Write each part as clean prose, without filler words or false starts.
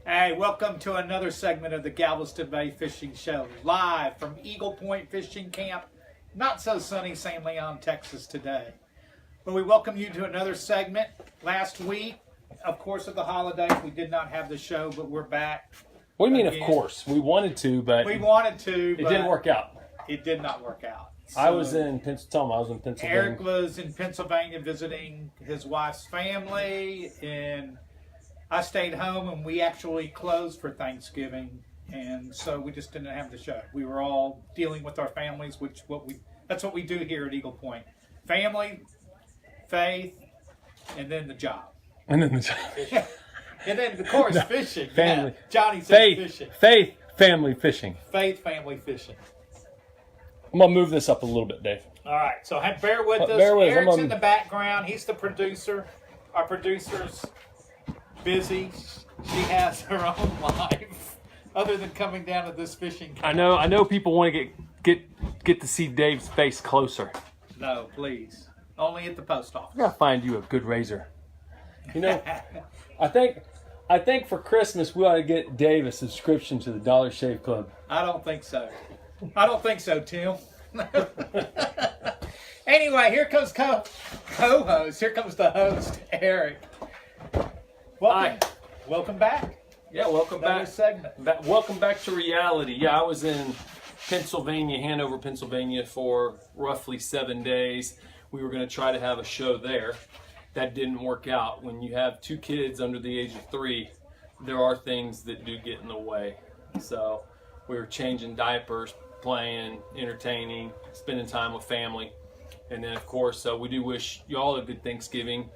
Hey, welcome to another segment of the Galveston Bay Fishing Show, live from Eagle Point Fishing Camp, not so sunny San Leon, Texas today. But we welcome you to another segment. Last week, of course, of the holidays, we did not have the show, but we're back. What do you mean, of course? We wanted to, but We wanted to, it but didn't work out. it did not work out. I was in Pennsylvania. Eric was in Pennsylvania visiting his wife's family, and I stayed home, and we actually closed for Thanksgiving, and so we just didn't have the show. We were all dealing with our families, that's what we do here at Eagle Point. Family, faith, and then the job. And then the And then, of course, fishing. Family. Yeah. Johnny says fishing. Faith, family, fishing. Faith, family, fishing. I'm going to move this up a little bit, Dave. All right, so bear with us. Bear with us. Eric's in the background. He's the producer. Our producer's busy. She has her own life other than coming down to this fishing camp. I know people want to get to see Dave's face closer. No, please. Only at the post office. I got to find you a good razor. You know, I think for Christmas we ought to get Dave a subscription to the Dollar Shave Club. I don't think so. I don't think so, Tim. Anyway, here comes co-host. Here comes the host, Eric. Welcome. Hi. Welcome back. Yeah, welcome Another back. segment. Welcome back to reality. Yeah, I was in Pennsylvania, Hanover, Pennsylvania for roughly 7 days. We were going to try to have a show there. That didn't work out. When you have two kids under the age of 3, there are things that do get in the way. So we were changing diapers, playing, entertaining, spending time with family. And then, of course, we do wish you all a good Thanksgiving.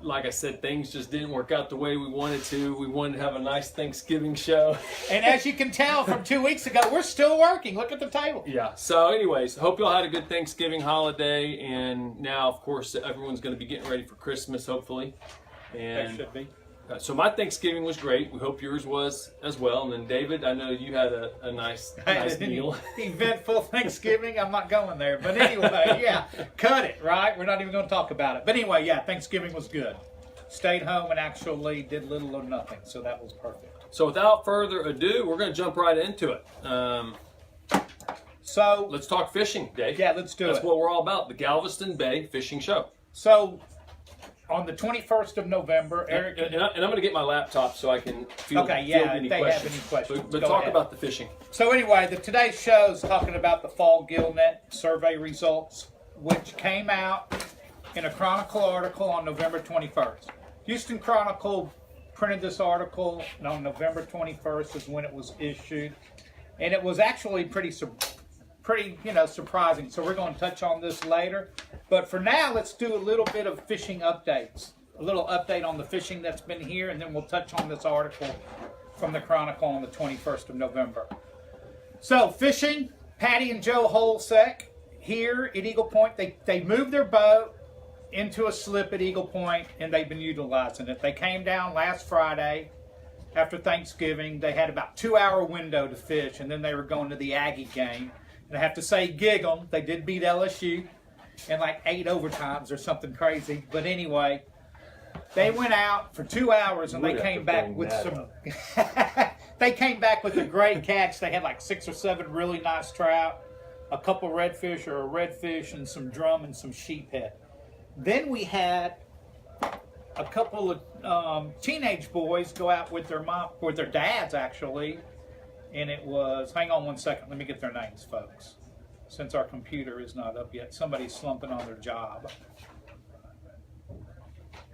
Like I said, things just didn't work out the way we wanted to. We wanted to have a nice Thanksgiving show. And as you can tell from 2 weeks ago, we're still working. Look at the table. Yeah. So anyways, hope you all had a good Thanksgiving holiday. And now, of course, everyone's going to be getting ready for Christmas, hopefully. And That should be. So my Thanksgiving was great. We hope yours was as well. And then David, I know you had a nice meal. Eventful Thanksgiving. I'm not going there. But anyway, yeah, cut it, right? We're not even going to talk about it. But anyway, yeah, Thanksgiving was good. Stayed home and actually did little or nothing. So that was perfect. So without further ado, we're going to jump right into it. So Let's talk fishing, Dave. yeah, let's do That's it. what we're all about, the Galveston Bay Fishing Show. So on the 21st of November, Eric... And I'm going to get my laptop so I can field Okay, yeah, any if they questions. have any questions, But go talk ahead. about the fishing. So anyway, today's show is talking about the fall GillNet survey results, which came out in a Chronicle article on November 21st. Houston Chronicle printed this article on November 21st is when it was issued, and it was actually pretty surprising. So we're going to touch on this later, but for now, let's do a little bit of fishing updates. A little update on the fishing that's been here, and then we'll touch on this article from the Chronicle on the 21st of November. So fishing, Patty and Joe Holsek here at Eagle Point, they moved their boat into a slip at Eagle Point, and they've been utilizing it. They came down last Friday after Thanksgiving. They had about 2-hour window to fish, and then they were going to the Aggie game. And I have to say, gig 'em, they did beat LSU in like 8 overtimes or something crazy. But anyway, they went out for 2 hours, and they came back with some... They came back with a great catch. They had like 6 or 7 really nice trout, a couple redfish or a redfish, and some drum and some sheephead. Then we had a couple of teenage boys go out with their dads actually, and it was, hang on one second, let me get their names, folks, since our computer is not up yet. Somebody's slumping on their job.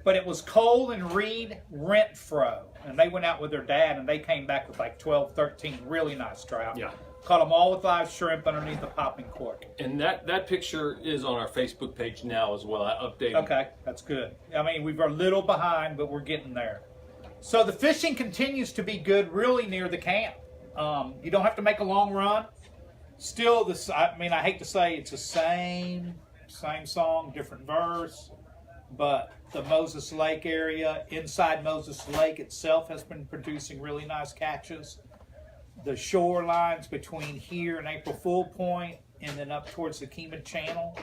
But it was Cole and Reed Renfro, and they went out with their dad, and they came back with like 12, 13 really nice trout. Yeah. Caught them all with live shrimp underneath the popping cork. And that picture is on our Facebook page now as well. I updated. Okay, that's good. I mean, we were a little behind, but we're getting there. So the fishing continues to be good really near the camp. You don't have to make a long run. Still, I hate to say it's the same song, different verse, but the Moses Lake area, inside Moses Lake itself, has been producing really nice catches. The shorelines between here and April Fool Point, and then up towards the Kemah Channel,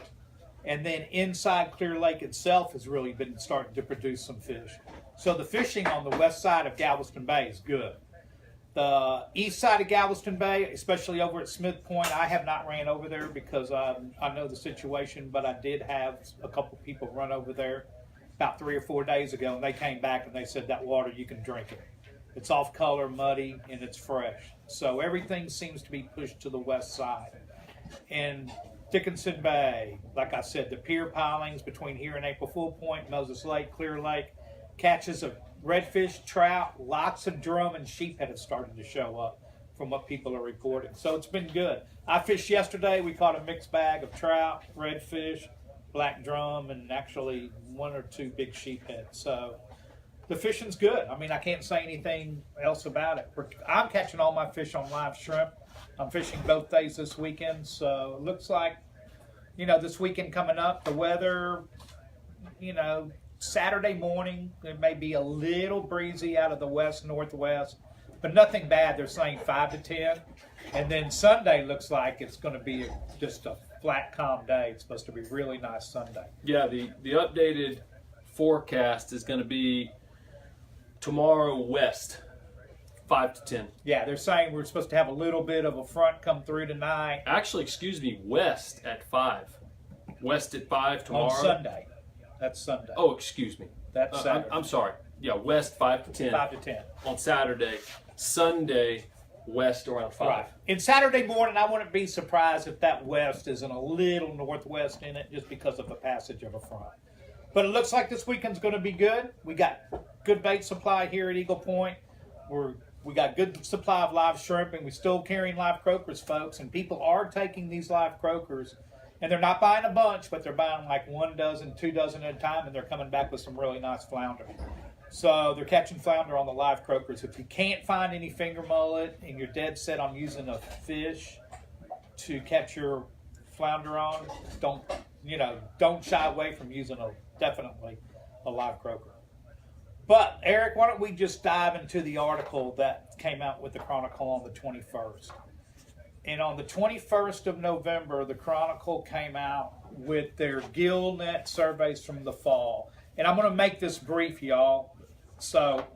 And then inside Clear Lake itself has really been starting to produce some fish. So the fishing on the west side of Galveston Bay is good. The east side of Galveston Bay, especially over at Smith Point, I have not ran over there because I know the situation, but I did have a couple people run over there about 3 or 4 days ago, and they came back and they said that water, you can drink it. It's off color, muddy, and it's fresh. So everything seems to be pushed to the west side. And Dickinson Bay, like I said, the pier pilings between here and April Fool Point, Moses Lake, Clear Lake, catches of redfish, trout, lots of drum and sheephead have started to show up from what people are reporting. So it's been good. I fished yesterday. We caught a mixed bag of trout, redfish, black drum, and actually 1 or 2 big sheephead. So the fishing's good. I mean, I can't say anything else about it. I'm catching all my fish on live shrimp. I'm fishing both days this weekend, so it looks like, this weekend coming up, the weather, Saturday morning, it may be a little breezy out of the west-northwest, but nothing bad. They're saying 5 to 10. And then Sunday looks like it's going to be just a flat, calm day. It's supposed to be really nice Sunday. Yeah, the updated forecast is going to be tomorrow west, 5 to 10. Yeah, they're saying we're supposed to have a little bit of a front come through tonight. Actually, excuse me, west at 5. West at 5 tomorrow. On Sunday. That's Sunday. Oh, excuse me. That's Saturday. I'm sorry. Yeah, west 5 to 10. 5 to 10. On Saturday. Sunday, west around 5. Right. And Saturday morning, I wouldn't be surprised if that west isn't a little northwest in it just because of the passage of a front. But it looks like this weekend's going to be good. We got good bait supply here at Eagle Point. We got good supply of live shrimp, and we're still carrying live croakers, folks. And people are taking these live croakers, and they're not buying a bunch, but they're buying like 1 dozen, 2 dozen at a time, and they're coming back with some really nice flounder. So they're catching flounder on the live croakers. If you can't find any finger mullet and you're dead set on using a fish to catch your flounder on, don't shy away from using definitely a live croaker. But Eric, why don't we just dive into the article that came out with the Chronicle on the 21st? And on the 21st of November, the Chronicle came out with their Gill net surveys from the fall. And I'm going to make this brief, y'all. So,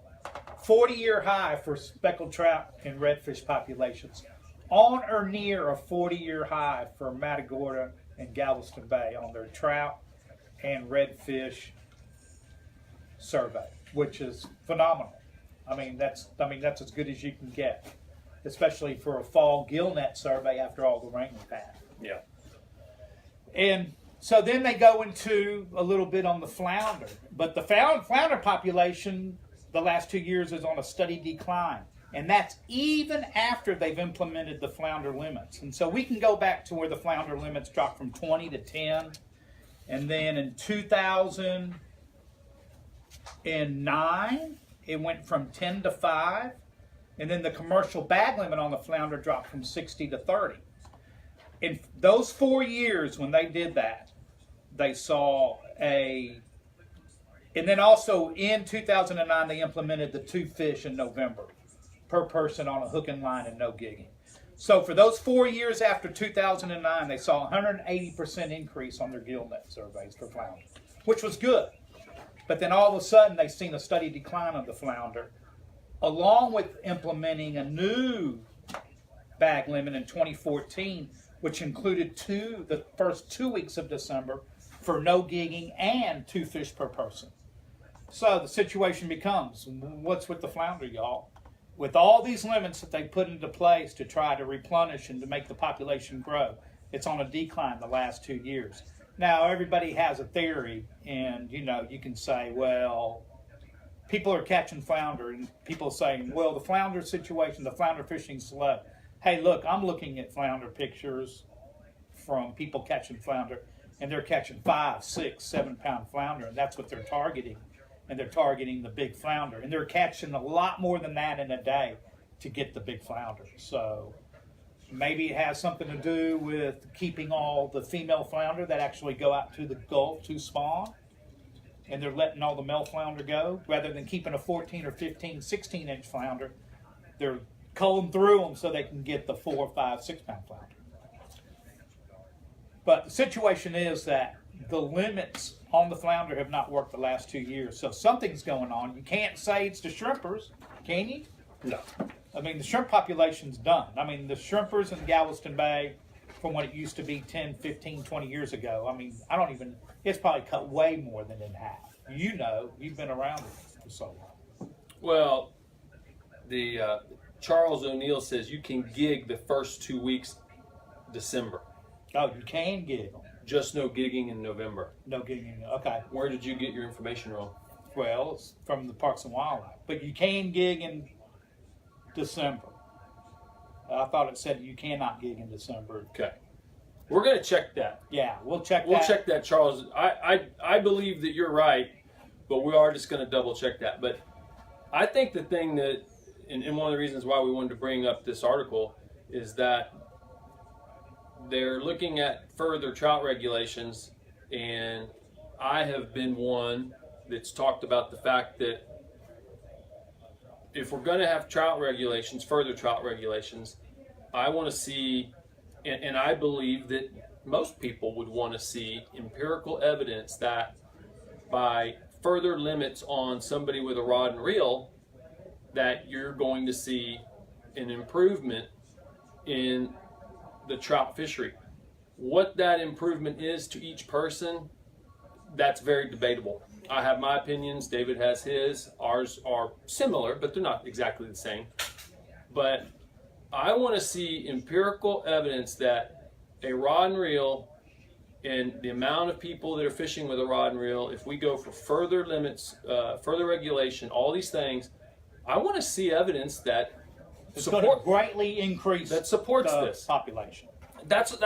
40-year high for speckled trout and redfish populations. On or near a 40-year high for Matagorda and Galveston Bay on their trout and redfish survey, which is phenomenal. I mean, that's as good as you can get, especially for a fall gill net survey after all the rain we've had. Yeah. And so then they go into a little bit on the flounder. But the flounder population the last 2 years is on a steady decline. And that's even after they've implemented the flounder limits. And so we can go back to where the flounder limits dropped from 20 to 10. And then in 2009, it went from 10 to 5. And then the commercial bag limit on the flounder dropped from 60 to 30. In those 4 years when they did that, they saw and then also in 2009, they implemented the 2 fish in November per person on a hook and line and no gigging. So for those 4 years after 2009, they saw a 180% increase on their gill net surveys for flounder, which was good. But then all of a sudden, they've seen a steady decline of the flounder, along with implementing a new bag limit in 2014, which included the first 2 weeks of December for no gigging and 2 fish per person. So the situation becomes, what's with the flounder, y'all? With all these limits that they put into place to try to replenish and to make the population grow, it's on a decline the last 2 years. Now, everybody has a theory, and, you can say, well, people are catching flounder, and people saying, well, the flounder situation, the flounder fishing's slow. Hey, look, I'm looking at flounder pictures from people catching flounder, and they're catching 5, 6, 7 pound flounder, and that's what they're targeting. And they're targeting the big flounder. And they're catching a lot more than that in a day to get the big flounder. So maybe it has something to do with keeping all the female flounder that actually go out to the Gulf to spawn. And they're letting all the male flounder go. Rather than keeping a 14 or 15, 16-inch flounder, they're culling through them so they can get the 4, 5, 6 pound flounder. But the situation is that the limits on the flounder have not worked the last 2 years. So something's going on. You can't say it's the shrimpers, can you? No. I mean, the shrimp population's done. I mean, the shrimpers in Galveston Bay, from what it used to be 10, 15, 20 years ago, I mean, it's probably cut way more than in half. You know, you've been around it for so long. Well, the Charles O'Neill says you can gig the first 2 weeks December. Oh, you can gig them. Just no gigging in November. No gigging. Okay. Where did you get your information wrong? Well, it's from the Parks and Wildlife. But you can gig in December. I thought it said you cannot gig in December. Okay. We're going to check that. Yeah, we'll check that. We'll check that, Charles. I believe that you're right, but we are just going to double check that. But I think the thing that, and one of the reasons why we wanted to bring up this article is that they're looking at further trout regulations, and I have been one that's talked about the fact that if we're going to have trout regulations, further trout regulations, I want to see, and I believe that most people would want to see empirical evidence that by further limits on somebody with a rod and reel, that you're going to see an improvement in the trout fishery. What that improvement is to each person, that's very debatable. I have my opinions, David has his, ours are similar, but they're not exactly the same. But I want to see empirical evidence that a rod and reel and the amount of people that are fishing with a rod and reel, if we go for further limits, further regulation, all these things, I want to see evidence that it's going to greatly increase that supports the this population. That's what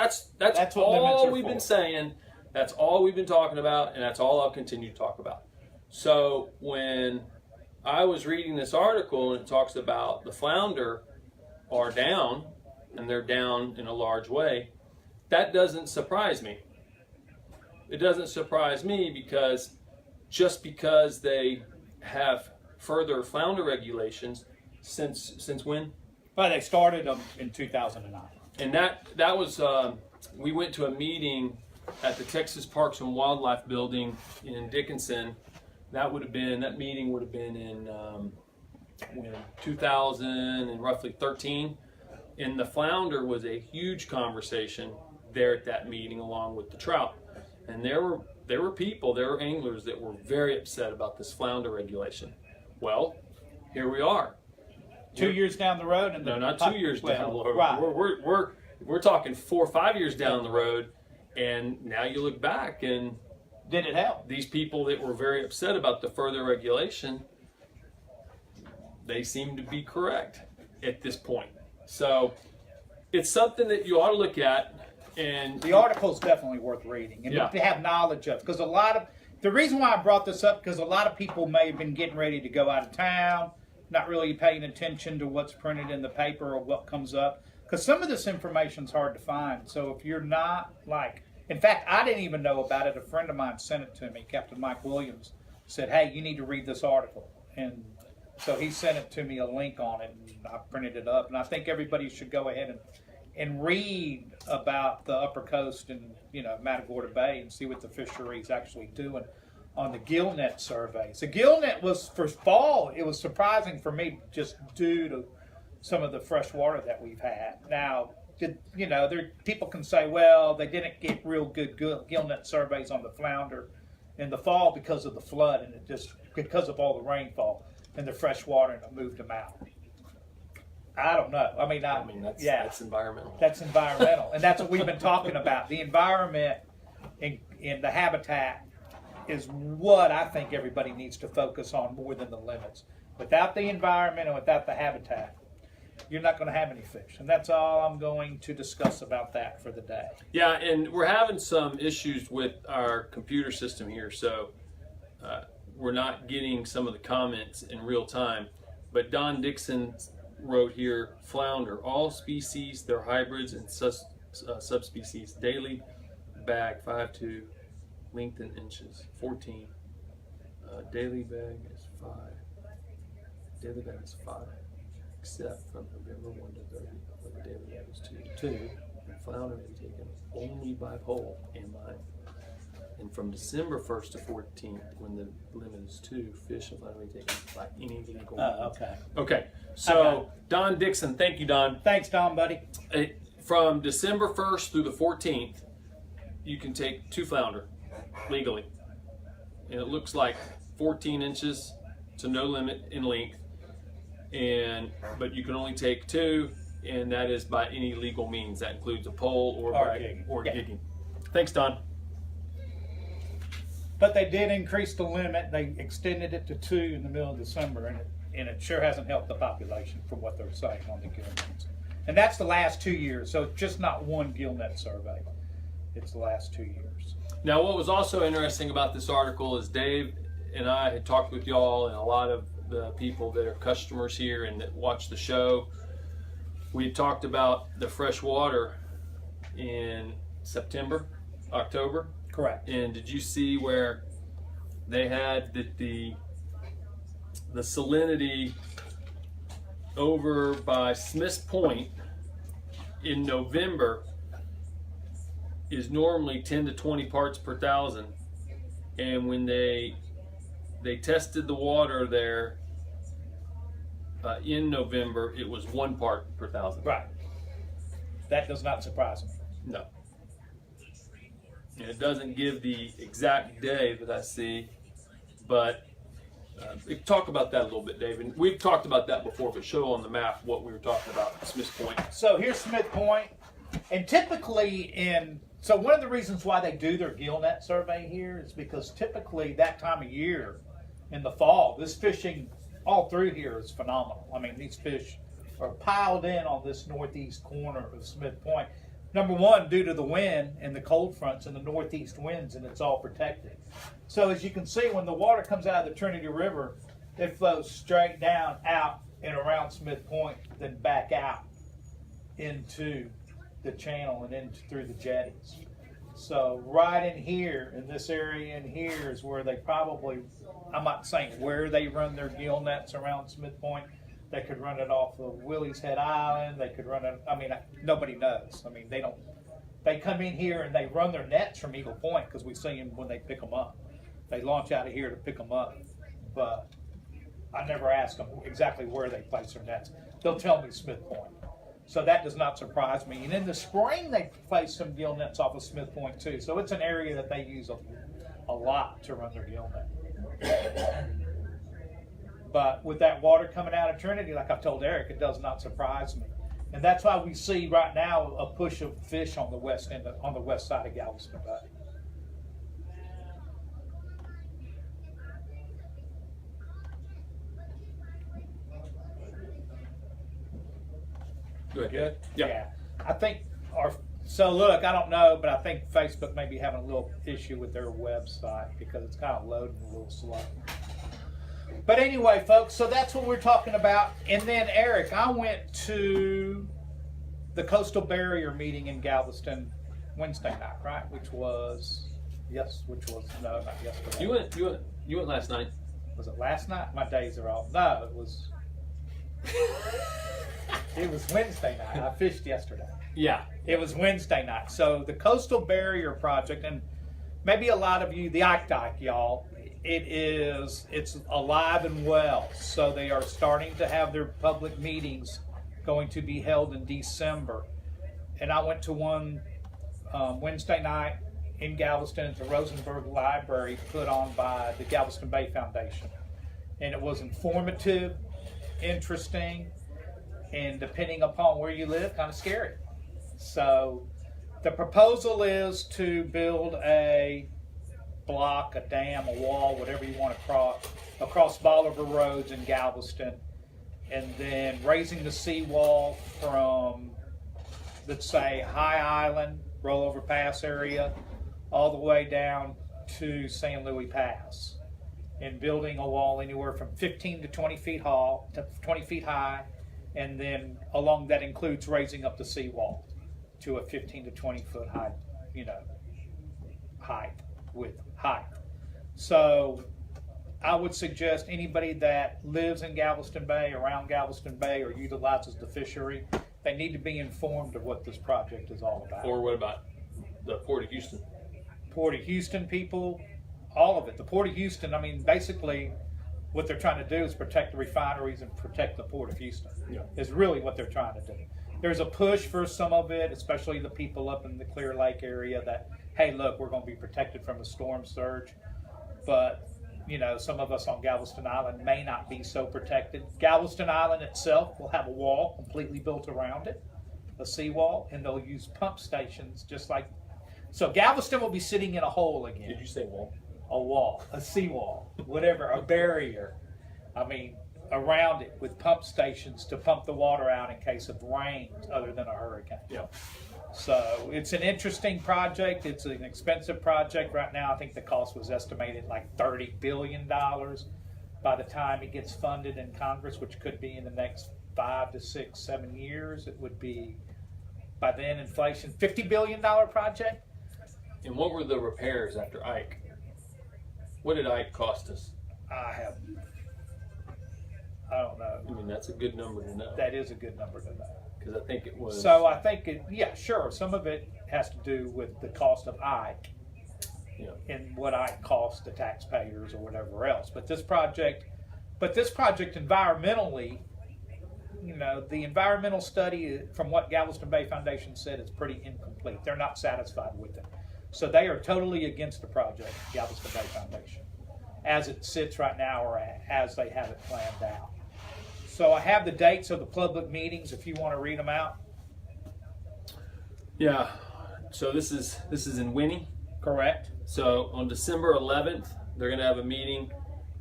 all we've for. been saying. That's all we've been talking about, and that's all I'll continue to talk about. So when I was reading this article and it talks about the flounder are down, and they're down in a large way, that doesn't surprise me. It doesn't surprise me because just because they have further flounder regulations since when? Well, they started them in 2009. And that was, we went to a meeting at the Texas Parks and Wildlife Building in Dickinson. That meeting would have been in 2013. And the flounder was a huge conversation there at that meeting, along with the trout. And there were people, there were anglers that were very upset about this flounder regulation. Well, here we are. 2 years down the road, and no, not 2 years down the road. Right. We're talking 4 or 5 years down the road, and now you look back and did it help? These people that were very upset about the further regulation, they seem to be correct at this point. So it's something that you ought to look at. And the article is definitely worth reading and to have knowledge of, because the reason why I brought this up, because a lot of people may have been getting ready to go out of town, not really paying attention to what's printed in the paper or what comes up, because some of this information is hard to find. So if you're not in fact, I didn't even know about it. A friend of mine sent it to me, Captain Mike Williams, said, hey, you need to read this article. And so he sent it to me, a link on it, and I printed it up. And I think everybody should go ahead and read about the Upper Coast and Matagorda Bay and see what the fishery is actually doing on the Gill net surveys. The Gill net was for fall. It was surprising for me just due to some of the fresh water that we've had. Now, people can say, well, they didn't get real good gill net surveys on the flounder in the fall because of the flood and because of all the rainfall and the fresh water, and it moved them out. I don't know. I mean, that's environmental. That's environmental, and that's what we've been talking about. The environment and the habitat is what I think everybody needs to focus on more than the limits. Without the environment and without the habitat, you're not going to have any fish. And that's all I'm going to discuss about that for the day. Yeah, and we're having some issues with our computer system here, so we're not getting some of the comments in real time. But Don Dixon wrote here, flounder, all species, their hybrids and subspecies, daily bag 5'2", length in inches 14, daily bag is 5, daily bag is 5, except from November 1 to 30, when the daily bag is 2, and flounder will be taken only by pole and line. And from December 1st to 14th, when the limit is 2, fish will only be taken by any legal means. Okay. Okay, so Don Dixon, thank you, Don. Thanks, Don, buddy. From December 1st through the 14th, you can take 2 flounder legally. And it looks like 14 inches to no limit in length. But you can only take 2, and that is by any legal means. That includes a pole or gigging. Thanks, Don. But they did increase the limit. They extended it to 2 in the middle of December, and it sure hasn't helped the population from what they're saying on the gill nets. And that's the last 2 years, so it's just not one gill net survey. It's the last 2 years. Now, what was also interesting about this article is Dave and I had talked with y'all and a lot of the people that are customers here and that watch the show. We had talked about the fresh water in September, October. Correct. And did you see where they had that the salinity over by Smith's Point in November is normally 10 to 20 parts per thousand, and when they tested the water there in November, it was 1 part per thousand. Right. That does not surprise me. No. And it doesn't give the exact day that I see, but talk about that a little bit, David. We've talked about that before, but show on the map what we were talking about, Smith's Point. So here's Smith Point, and typically so one of the reasons why they do their gill net survey here is because typically that time of year in the fall, this fishing all through here is phenomenal. I mean, these fish are piled in on this northeast corner of Smith Point. Number one, due to the wind and the cold fronts and the northeast winds, and it's all protected. So as you can see, when the water comes out of the Trinity River, it flows straight down, out, and around Smith Point, then back out into the channel and in through the jetties. So right in here, in this area in here, is where they probably, I'm not saying where they run their gill nets around Smith Point. They could run it off of Willie's Head Island. They could run it, I mean, nobody knows. I mean, they come in here and they run their nets from Eagle Point because we see them when they pick them up. They launch out of here to pick them up. But I never ask them exactly where they place their nets. They'll tell me Smith Point. So that does not surprise me. And in the spring, they place some gill nets off of Smith Point too. So it's an area that they use a lot to run their gill net. But with that water coming out of Trinity, like I've told Eric, it does not surprise me. And that's why we see right now a push of fish on the west end, on the west side of Galveston Bay. Good. Yeah. I think so look, I don't know, but I think Facebook may be having a little issue with their website because it's kind of loading a little slow. But anyway, folks, so that's what we're talking about. And then, Eric, I went to the Coastal Barrier meeting in Galveston Wednesday night, right? No, not yesterday. You went last night. Was it last night? My days are off. No, it was Wednesday night. I fished yesterday. Yeah. It was Wednesday night. So the Coastal Barrier Project, and maybe a lot of you, the Ike Dike, y'all, it's alive and well. So they are starting to have their public meetings going to be held in December. And I went to one Wednesday night in Galveston at the Rosenberg Library put on by the Galveston Bay Foundation. And it was informative, interesting, and depending upon where you live, kind of scary. So the proposal is to build a block, a dam, a wall, whatever you want to across Bolivar roads in Galveston, and then raising the seawall from, let's say, High Island, Rollover Pass area, all the way down to San Luis Pass, and building a wall anywhere from 15 to 20 feet high, and then along that includes raising up the seawall to a 15 to 20 foot high, height. So I would suggest anybody that lives in Galveston Bay, around Galveston Bay, or utilizes the fishery, they need to be informed of what this project is all about. Or what about the Port of Houston? Port of Houston people, all of it. The Port of Houston, I mean, basically what they're trying to do is protect the refineries and protect the Port of Houston. Yeah. Is really what they're trying to do. There's a push for some of it, especially the people up in the Clear Lake area that, hey, look, we're going to be protected from the storm surge. But, you know, some of us on Galveston Island may not be so protected. Galveston Island itself will have a wall completely built around it, a seawall, and they'll use pump stations just like. So Galveston will be sitting in a hole again. Did you say wall? A wall, a seawall, whatever, a barrier. I mean, around it with pump stations to pump the water out in case of rain other than a hurricane. Yeah. So it's an interesting project. It's an expensive project. Right now, I think the cost was estimated like $30 billion by the time it gets funded in Congress, which could be in the next 5 to 6, 7 years. It would be, by then, inflation, $50 billion project. And what were the repairs after Ike? What did Ike cost us? I don't know. I mean, that's a good number to know. That is a good number to know. Because I think it was. So I think, yeah, sure. Some of it has to do with the cost of Ike, Yeah. and what Ike cost the taxpayers or whatever else. But this project environmentally, you know, the environmental study from what Galveston Bay Foundation said is pretty incomplete. They're not satisfied with it. So they are totally against the project, Galveston Bay Foundation, as it sits right now or as they have it planned out. So I have the dates of the public meetings if you want to read them out. Yeah. So this is in Winnie. Correct. So on December 11th, they're going to have a meeting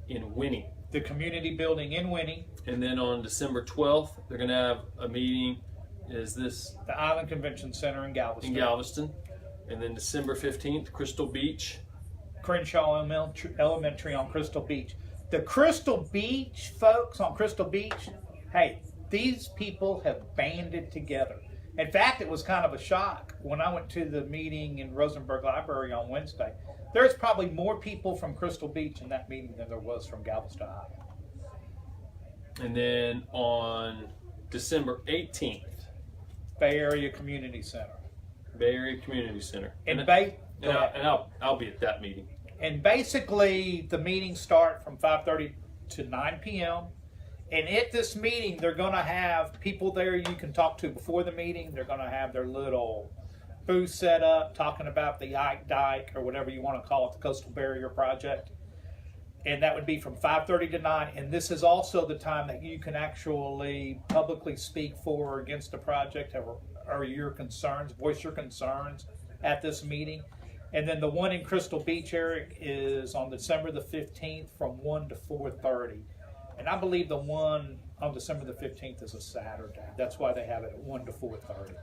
in Winnie. The community building in Winnie. And then on December 12th, they're going to have a meeting. Is this The Island Convention Center in Galveston. in Galveston? And then December 15th, Crystal Beach. Crenshaw Elementary on Crystal Beach. The Crystal Beach folks on Crystal Beach, hey, these people have banded together. In fact, it was kind of a shock when I went to the meeting in Rosenberg Library on Wednesday. There's probably more people from Crystal Beach in that meeting than there was from Galveston Island. And then on December 18th, Bay Area Community Center. Bay Area Community Center. And I'll be at that meeting. And basically, the meetings start from 5:30 to 9 p.m. And at this meeting, they're going to have people there you can talk to before the meeting. They're going to have their little booth set up, talking about the Ike Dike, or whatever you want to call it, the Coastal Barrier Project. And that would be from 5:30 to 9. And this is also the time that you can actually publicly speak for or against the project, or your concerns, voice your concerns at this meeting. And then the one in Crystal Beach, Eric, is on December the 15th from 1 to 4:30. And I believe the one on December the 15th is a Saturday. That's why they have it at 1 to 4:30.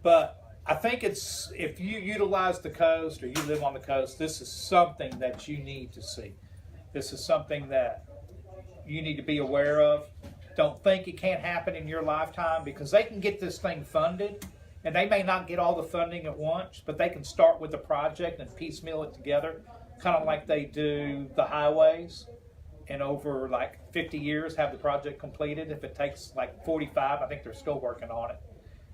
But I think it's, if you utilize the coast or you live on the coast, this is something that you need to see. This is something that you need to be aware of. Don't think it can't happen in your lifetime, because they can get this thing funded. And they may not get all the funding at once, but they can start with the project and piecemeal it together, kind of like they do the highways, and over like 50 years have the project completed. If it takes like 45, I think they're still working on it.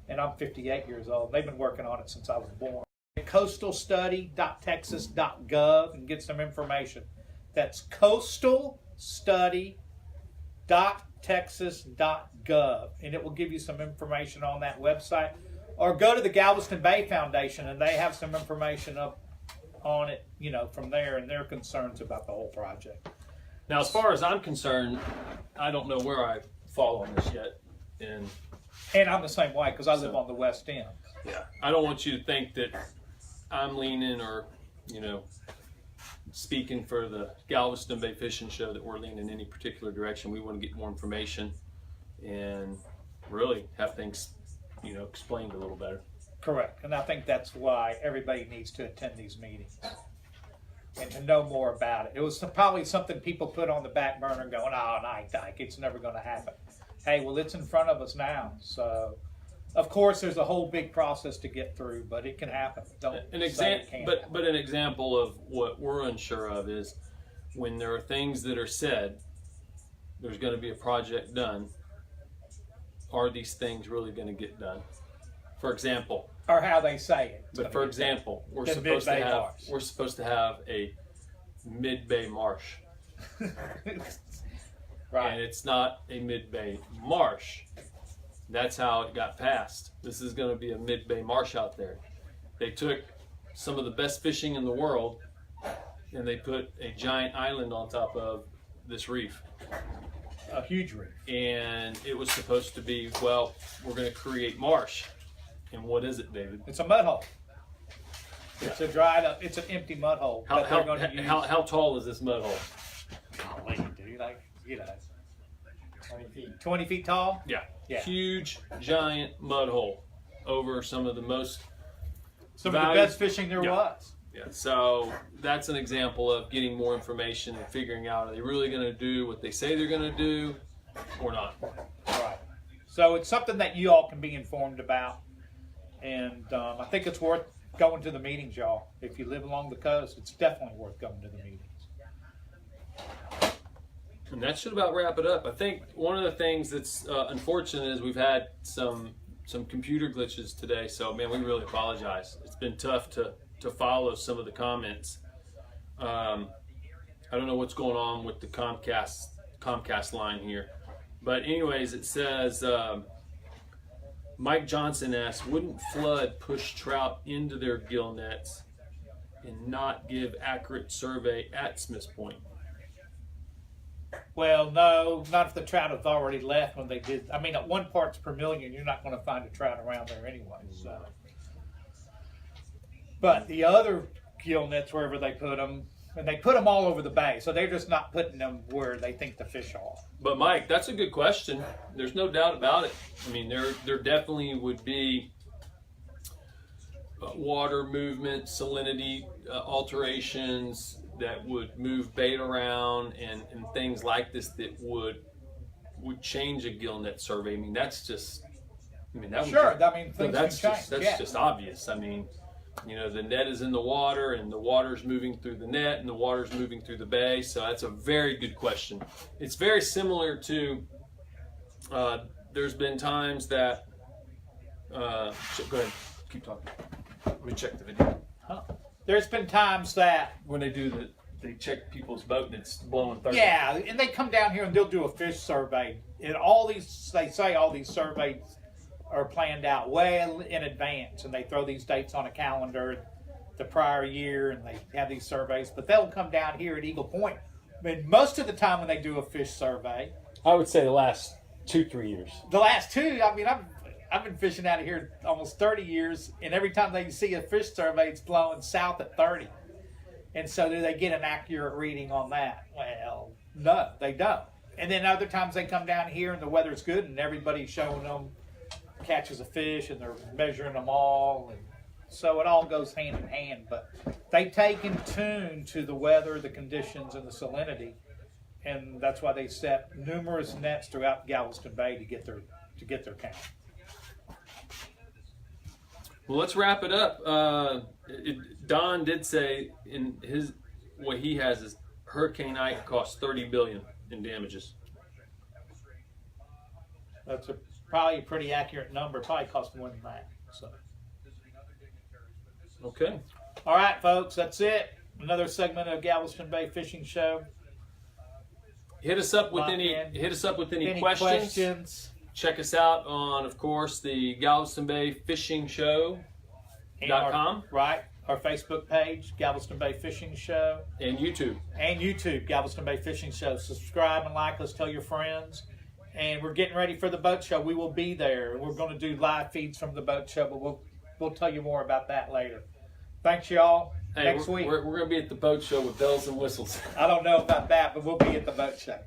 And I'm 58 years old. They've been working on it since I was born. Coastalstudy.texas.gov and get some information. That's coastalstudy.texas.gov, and it will give you some information on that website. Or go to the Galveston Bay Foundation, and they have some information up on it, you know, from there, and their concerns about the whole project. Now, as far as I'm concerned, I don't know where I fall on this yet. And I'm the same way, because I live on the West End. Yeah, I don't want you to think that I'm leaning or, you know, speaking for the Galveston Bay Fishing Show, that we're leaning in any particular direction. We want to get more information and really have things, you know, explained a little better. Correct. And I think that's why everybody needs to attend these meetings and to know more about it. It was probably something people put on the back burner going, oh, Ike Dike, it's never going to happen. Hey, well, it's in front of us now. So, of course, there's a whole big process to get through, but it can happen. Don't say it can't happen. But an example of what we're unsure of is when there are things that are said, there's going to be a project done. Are these things really going to get done? For example, Or how they say it. But for example, we're The supposed to mid-bay have marsh. a mid-bay marsh, Right. and it's not a mid-bay marsh. That's how it got passed. This is going to be a mid-bay marsh out there. They took some of the best fishing in the world, and they put a giant island on top of this reef. A huge reef. And it was supposed to be, well, we're going to create marsh. And what is it, David? It's a mud hole. It's a dried up. It's an empty mud hole that they're going to use. How tall is this mud hole? Golly, dude, like 20 feet. 20 feet tall. Yeah. Yeah. Huge, giant mud hole over some of the most Some of the best fishing there Yeah. was. Yeah, so that's an example of getting more information and figuring out, are they really going to do what they say they're going to do or not? Right. So it's something that you all can be informed about. And I think it's worth going to the meetings, y'all. If you live along the coast, it's definitely worth going to the meetings. And that should about wrap it up. I think one of the things that's unfortunate is we've had some computer glitches today. So, man, we really apologize. It's been tough to follow some of the comments. I don't know what's going on with the Comcast line here. But anyways, it says, Mike Johnson asks, wouldn't flood push trout into their gill nets and not give accurate survey at Smith's Point? Well, no, not if the trout have already left when they did. I mean, at 1 parts per million, you're not going to find a trout around there anyway. So, but the other gill nets, wherever they put them, and they put them all over the bay, so they're just not putting them where they think the fish are. But Mike, that's a good question. There's no doubt about it. I mean, there definitely would be water movement, salinity alterations that would move bait around and things like this that would change a gill net survey. I mean, that's just, I mean, that would Sure, just, I mean, things that's can just change. that's just obvious. I mean, you know, the net is in the water and the water's moving through the net and the water's moving through the bay. So that's a very good question. It's very similar to, there's been times that, go ahead, keep talking. Let me check the video. Huh. There's been times that, When they check people's boat and it's blowing 30. yeah, and they come down here and they'll do a fish survey. And all these, they say all these surveys are planned out well in advance, and they throw these dates on a calendar the prior year, and they have these surveys. But they'll come down here at Eagle Point. I mean, most of the time when they do a fish survey, I would say the last 2-3 years. the last two, I mean, I've been fishing out of here almost 30 years, and every time they see a fish survey, it's blowing south at 30. And so do they get an accurate reading on that? Well, no, they don't. And then other times they come down here and the weather's good and everybody's showing them catches of fish and they're measuring them all. And so it all goes hand in hand. But they take in tune to the weather, the conditions, and the salinity. And that's why they set numerous nets throughout Galveston Bay to get their count. Well, let's wrap it up. Don did say in what he has is Hurricane Ike cost $30 billion in damages. That's probably a pretty accurate number. Probably cost more than that. So, Okay. all right, folks, that's it. Another segment of Galveston Bay Fishing Show. Hit us up with Lock any in. questions. questions? Check us out on, of course, the Galveston Bay Fishing Show And .com. Right. Our Facebook page, Galveston Bay Fishing Show. and YouTube. And YouTube, Galveston Bay Fishing Show. Subscribe and like us. Tell your friends. And we're getting ready for the boat show. We will be there. We're going to do live feeds from the boat show, but we'll tell you more about that later. Thanks, y'all. Hey, Next we're week. going to be at the boat show with bells and whistles. I don't know about that, but we'll be at the boat show.